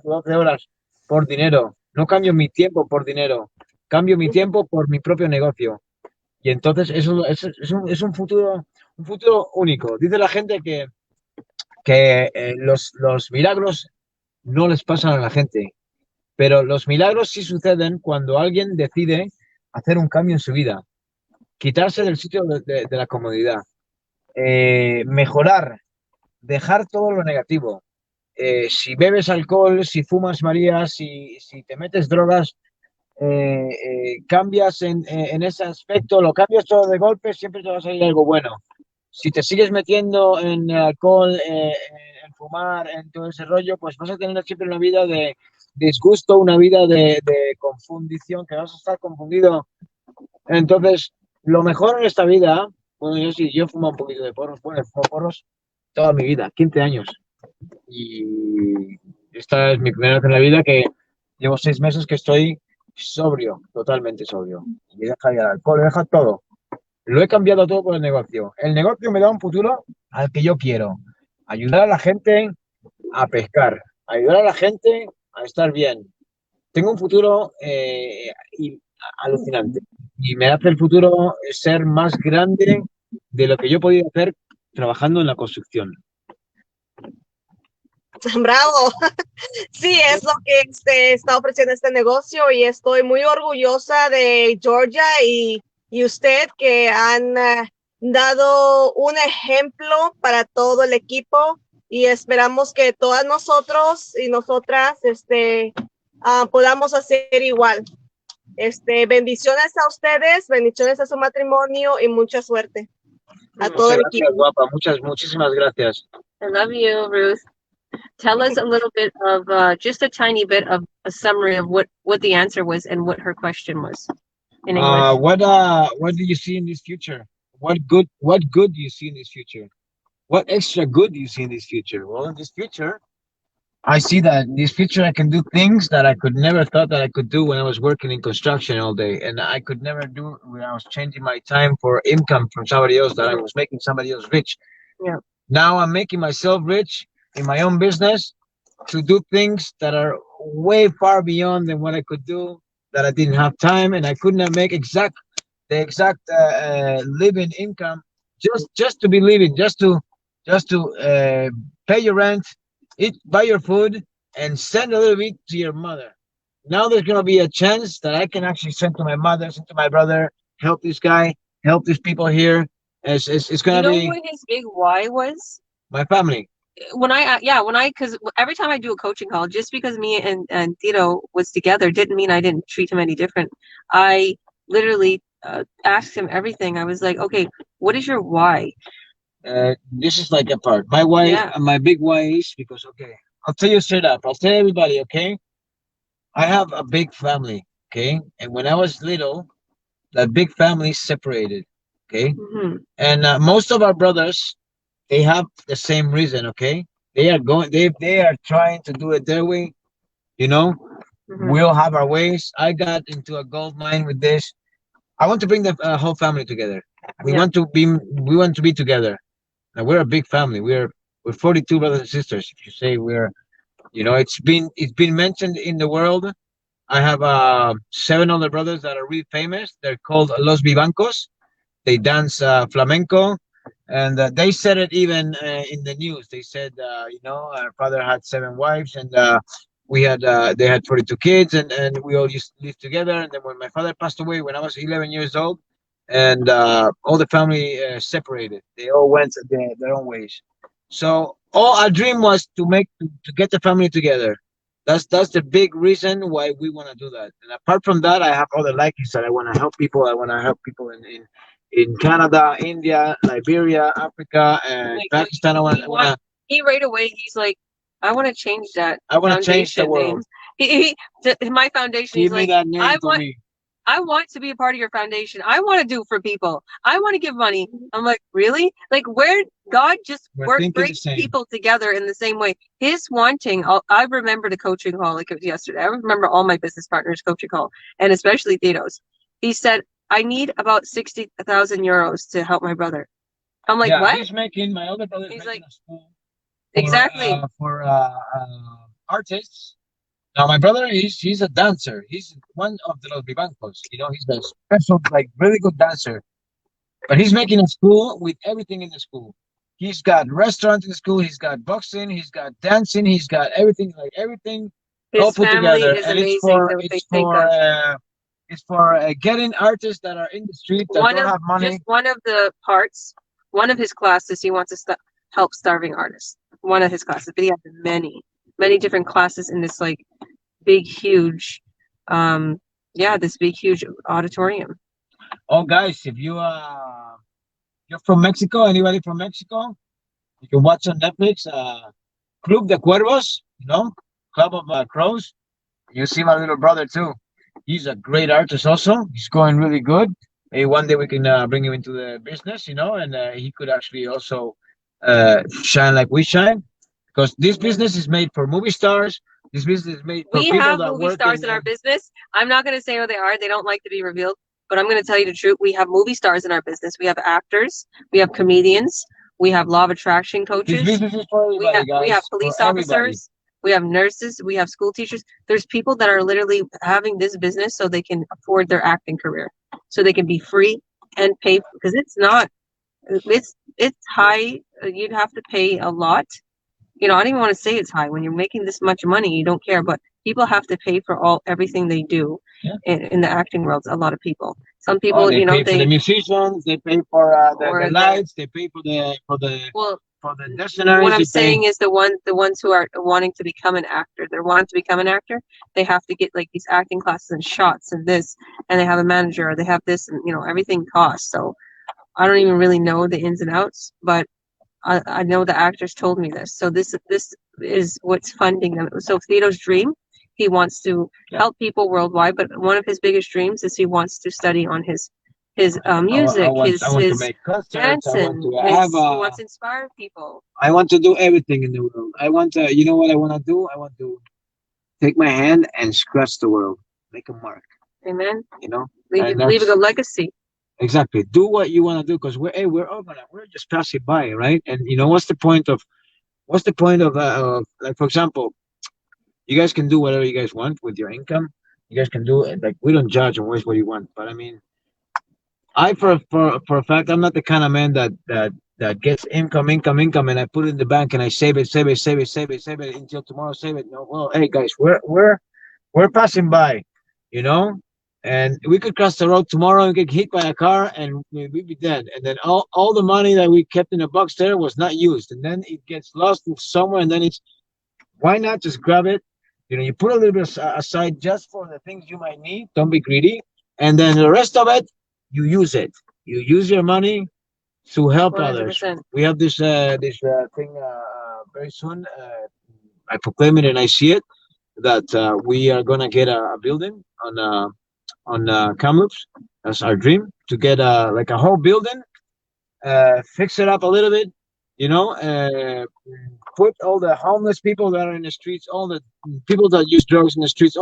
o 12 horas por dinero. No cambio mi tiempo por dinero. Cambio mi tiempo por mi propio negocio. Y entonces eso es un futuro único. Dice la gente que los milagros no les pasan a la gente, pero los milagros sí suceden cuando alguien decide hacer un cambio en su vida, quitarse del sitio de la comodidad, mejorar, dejar todo lo negativo. Si bebes alcohol, si fumas María, si te metes drogas, cambias en ese aspecto, lo cambias todo de golpe, siempre te va a salir algo bueno. Si te sigues metiendo en el alcohol, en fumar, en todo ese rollo, pues vas a tener siempre una vida de disgusto, una vida de confundición, que vas a estar confundido. Entonces, lo mejor en esta vida, bueno, yo fumo un poquito de porros, bueno, fumo porros toda mi vida, 15 años. Y esta es mi primera vez en la vida que llevo 6 meses que estoy sobrio, totalmente sobrio. Y he dejado ya el alcohol, he dejado todo. Lo he cambiado todo por el negocio. El negocio me da un futuro al que yo quiero. Ayudar a la gente a pescar, ayudar a la gente a estar bien. Tengo un futuro alucinante y me hace el futuro ser más grande de lo que yo podía hacer trabajando en la construcción. Bravo. Sí, es lo que está ofreciendo este negocio y estoy muy orgullosa de Georgia y usted que han dado un ejemplo para todo el equipo y esperamos que todas nosotros y nosotras podamos hacer igual. Bendiciones a ustedes, bendiciones a su matrimonio y mucha suerte a todo el equipo. Guapa. Muchísimas gracias. I love you, Ruth. Tell us a little bit of just a tiny bit of a summary of what the answer was and what her question was in English. What do you see in this future? What good do you see in this future? What extra good do you see in this future? Well, in this future, I see that in this future I can do things that I could never thought that I could do when I was working in construction all day, and I could never do when I was changing my time for income from somebody else, that I was making somebody else rich. Yeah. Now I'm making myself rich in my own business to do things that are way far beyond than what I could do, that I didn't have time and I could not make the exact living income just to be living, just to pay your rent, eat, buy your food, and send a little bit to your mother. Now there's going to be a chance that I can actually send to my mother, send to my brother, help this guy, help these people here. It's going to be. You know what his big why was? My family. Because every time I do a coaching call, just because me and Ciro was together didn't mean I didn't treat him any different. I literally asked him everything. I was like, okay, what is your why? This is like a part. My why, my big why is because, okay, I'll tell you straight up. I'll tell everybody, okay? I have a big family, okay? And when I was little, that big family separated, okay? Mm-hmm. And most of our brothers, they have the same reason, okay? They are trying to do it their way, you know? Mm-hmm. We all have our ways. I got into a gold mine with this. I want to bring the whole family together. We want to be together. Now we're a big family. We're 42 brothers and sisters. If you say it's been mentioned in the world. I have 7 other brothers that are really famous. They're called Los Vivancos. They dance flamenco, and they said it even in the news. They said, our father had 7 wives, and they had 42 kids, and we all used to live together. And then when my father passed away, when I was 11 years old, and all the family separated. They all went their own ways. So all our dream was to get the family together. That's the big reason why we want to do that. And apart from that, I have other likes that I want to help people. I want to help people in Canada, India, Liberia, Africa, and Pakistan. He right away, he's like, I want to change that. I want to change the world. My foundation. Give me that name for me. I want to be a part of your foundation. I want to do for people. I want to give money. I'm like, really? Like, where God just brings people together in the same way. His wanting, I remember the coaching call like it was yesterday. I remember all my business partners' coaching call, and especially Tito's. He said, I need about 60,000 euros to help my brother. I'm like, what? He's making, my older brother is making like, a school for, artists. Now my brother he's a dancer. He's one of the Los Vivancos. You know, he's a special, like, really good dancer. But he's making a school with everything in the school. He's got restaurant in the school. He's got boxing. He's got dancing. He's got everything, like everything all put together. And it's for getting artists that are in the street that don't have money. Just one of the parts, one of his classes, he wants to help starving artists. One of his classes, but he has many different classes in this like big huge this big huge auditorium. Oh guys, if you're from Mexico, anybody from Mexico, you can watch on Netflix Club de Cuervos, you know, Club of Crows. You see my little brother too. He's a great artist also. He's going really good. Maybe one day we can bring him into the business, you know, and he could actually also shine like we shine. Because this business is made for movie stars. This business is made for people that work. We have movie stars in our business. I'm not going to say who they are. They don't like to be revealed. But I'm going to tell you the truth. We have movie stars in our business. We have actors. We have comedians. We have law of attraction coaches. This business is for everybody, guys. We have police officers. We have nurses. We have school teachers. There's people that are literally having this business so they can afford their acting career. So they can be free and pay. Because it's high. You'd have to pay a lot. You know, I don't even want to say it's high. When you're making this much money, you don't care. But people have to pay for everything they do in the acting world. A lot of people. Some people, they pay for the musicians. They pay for the lights. They pay for the dictionaries. What I'm saying is the ones who are wanting to become an actor. They're wanting to become an actor. They have to get like these acting classes and shots and this, and they have a manager. Or they have this, and you know everything costs. So I don't even really know the ins and outs, but I know the actors told me this. So this is what's funding them. So Tito's dream, he wants to help people worldwide, but one of his biggest dreams is he wants to study on his music, his dancing. He wants to inspire people. I want to do everything in the world. I want to, you know what I want to do? I want to take my hand and scratch the world, make a mark. Amen. You know, leaving a legacy. Exactly. Do what you want to do, because we're just passing by, right? And you know, what's the point of like, for example, you guys can do whatever you guys want with your income. You guys can do it. Like, we don't judge and waste what you want. But I mean, for a fact, I'm not the kind of man that gets income, and I put it in the bank and I save it until tomorrow. Save it. No, well, hey guys, we're passing by, you know. And we could cross the road tomorrow and get hit by a car and we'd be dead. And then all the money that we kept in a box there was not used. And then it gets lost in somewhere. And then why not just grab it? You know, you put a little bit aside just for the things you might need. Don't be greedy. And then the rest of it, you use it. You use your money to help 100%. Others. We have this thing very soon. I proclaim it and I see it, that we are going to get a building on Kamloops. That's our dream, to get like a whole building, fix it up a little bit, you know, put all the homeless people that are in the streets, all the people that use drugs in the streets,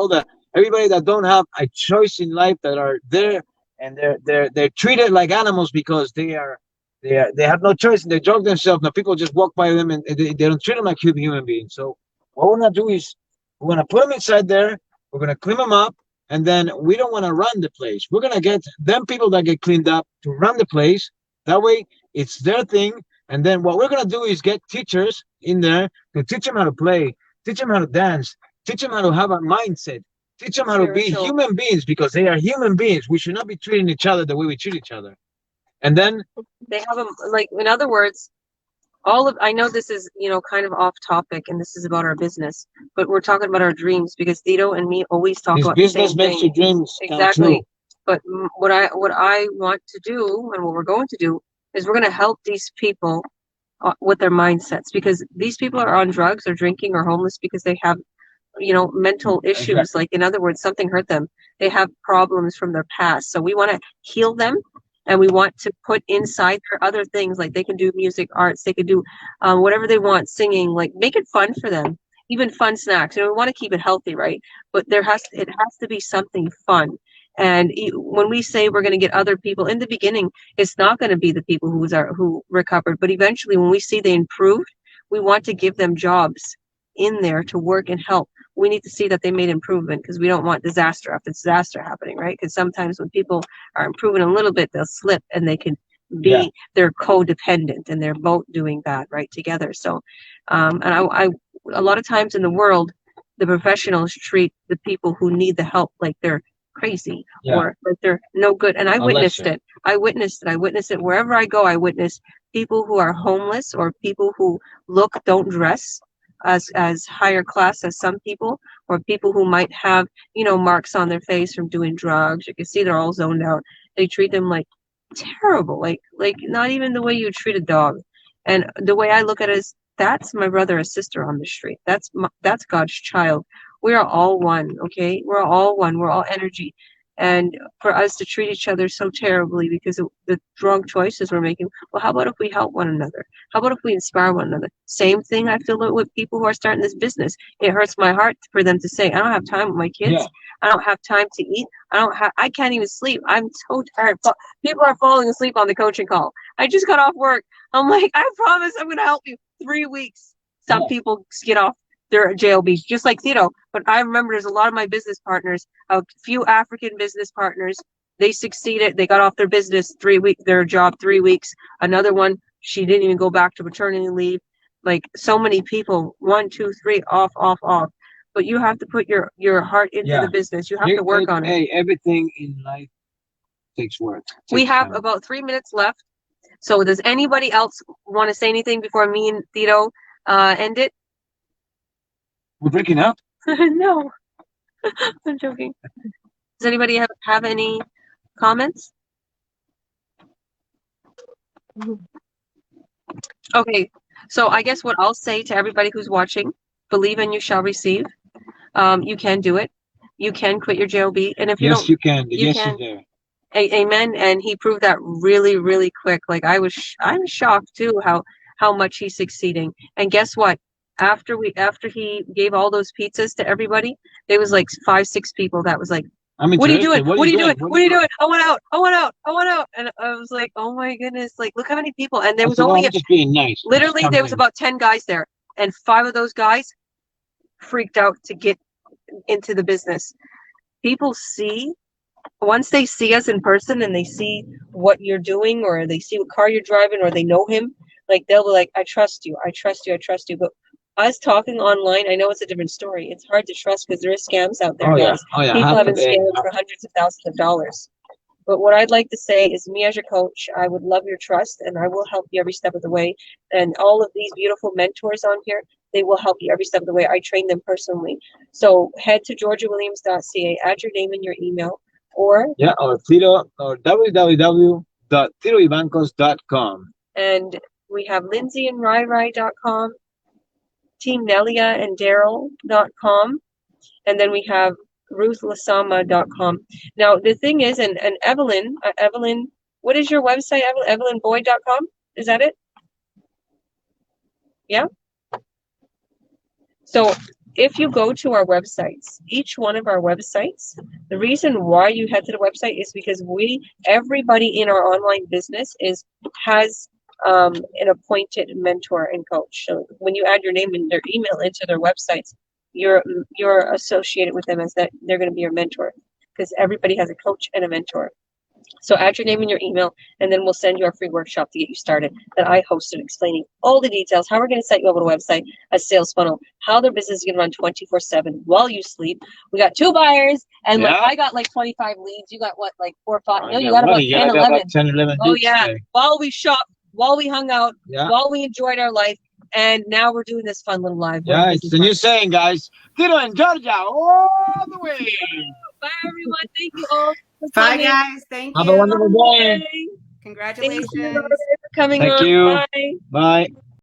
everybody that don't have a choice in life, that are there, and they're treated like animals because they have no choice and they drug themselves. Now people just walk by them and they don't treat them like human beings. So what we're gonna do is we're gonna put them inside there. We're gonna clean them up. And then we don't want to run the place. We're going to get them people that get cleaned up to run the place. That way, it's their thing. And then what we're going to do is get teachers in there to teach them how to play, teach them how to dance, teach them how to have a mindset, teach them how to be human beings, because they are human beings. We should not be treating each other the way we treat each other. And then they have them, like, in other words, I know this is, you know, kind of off topic, and this is about our business, but we're talking about our dreams, because Tito and me always talk about the same thing. Business makes your dreams exactly. But what I want to do, and what we're going to do, is we're going to help these people with their mindsets, because these people are on drugs or drinking or homeless because they have mental issues. Exactly. Like, in other words, something hurt them. They have problems from their past. So we want to heal them, and we want to put inside their other things, like they can do music, arts, they can do whatever they want, singing, like make it fun for them, even fun snacks. We want to keep it healthy, right? But it has to be something fun. And when we say we're going to get other people, in the beginning, it's not going to be the people who recovered, but eventually when we see they improved, we want to give them jobs in there to work and help. We need to see that they made improvement, because we don't want disaster after disaster happening, right? Because sometimes when people are improving a little bit, they'll slip and they can be, they're codependent and they're both doing bad, right, together. So, and I a lot of times in the world, the professionals treat the people who need the help like they're crazy or like they're no good. And I witnessed it. I witnessed it wherever I go. I witness people who are homeless, or people who don't dress as higher class as some people, or people who might have marks on their face from doing drugs. You can see they're all zoned out. They treat them like terrible, like not even the way you treat a dog. And the way I look at it is, that's my brother or sister on the street. That's God's child. We are all one, okay? We're all one. We're all energy. And for us to treat each other so terribly because of the wrong choices we're making, well, how about if we help one another? How about if we inspire one another? Same thing I feel with people who are starting this business. It hurts my heart for them to say, I don't have time with my kids. I don't have time to eat. I can't even sleep. I'm so tired. People are falling asleep on the coaching call. I just got off work. I'm like, I promise I'm going to help you. 3 weeks. Some people get off their JLBs, just like Ciro. But I remember there's a lot of my business partners, a few African business partners, they succeeded. They got off their business 3 weeks, their job 3 weeks. Another one, she didn't even go back to maternity leave. Like, so many people, 1, 2, 3, off. But you have to put your heart into the business. You have to work on it. Hey, everything in life takes work. We have about 3 minutes left. So does anybody else want to say anything before me and Ciro end it? We're breaking up? No, I'm joking. Does anybody have any comments? Okay, so I guess what I'll say to everybody who's watching, believe and you shall receive. You can do it. You can quit your JLB. And if you don't, you can. You can. Is there. Amen. And he proved that really, really quick. Like, I'm shocked too how much he's succeeding. And guess what? After he gave all those pizzas to everybody, there was like 5, 6 people that was like, what are you doing? What are you doing? What are you doing? I want out. And I was like, oh my goodness, like, look how many people. And there was only just being nice. Literally there was about 10 guys there, and 5 of those guys freaked out to get into the business. People once they see us in person and they see what you're doing, or they see what car you're driving, or they know him, like, they'll be like, I trust you. But us talking online, I know it's a different story. It's hard to trust because there is scams out there. People have been scammed for hundreds of thousands of dollars. But what I'd like to say is, me as your coach, I would love your trust, and I will help you every step of the way. And all of these beautiful mentors on here, they will help you every step of the way. I train them personally. So head to georgiawilliams.ca, add your name and your email, or www.tiroibancos.com. And we have Lindsay and RyRy.com, Team Nelia and Daryl.com, and then we have RuthLasama.com. Now the thing is, and Evelyn, what is your website? EvelynBoyd.com? Is that it? Yeah. So if you go to our websites, each one of our websites, the reason why you head to the website is because everybody in our online business has an appointed mentor and coach. So when you add your name and their email into their websites, you're associated with them as that they're going to be your mentor, because everybody has a coach and a mentor. So add your name and your email, and then we'll send you our free workshop to get you started that I hosted, explaining all the details, how we're going to set you up on a website, a sales funnel, how their business is going to run 24/7 while you sleep. We got 2 buyers, and like, I got like 25 leads. You got what, like 4 or 5? No, you got about 10, 11. About 10, 11. Oh yeah, today. While we shopped, while we hung out, while we enjoyed our life. And now we're doing this fun little live. Yeah, it's the new saying, guys. Ciro and Georgia all the way. Bye, everyone. Thank you all. Bye, guys. Thank you. Have a wonderful day. Congratulations. Thank you for coming on. Thank you. Bye. Bye.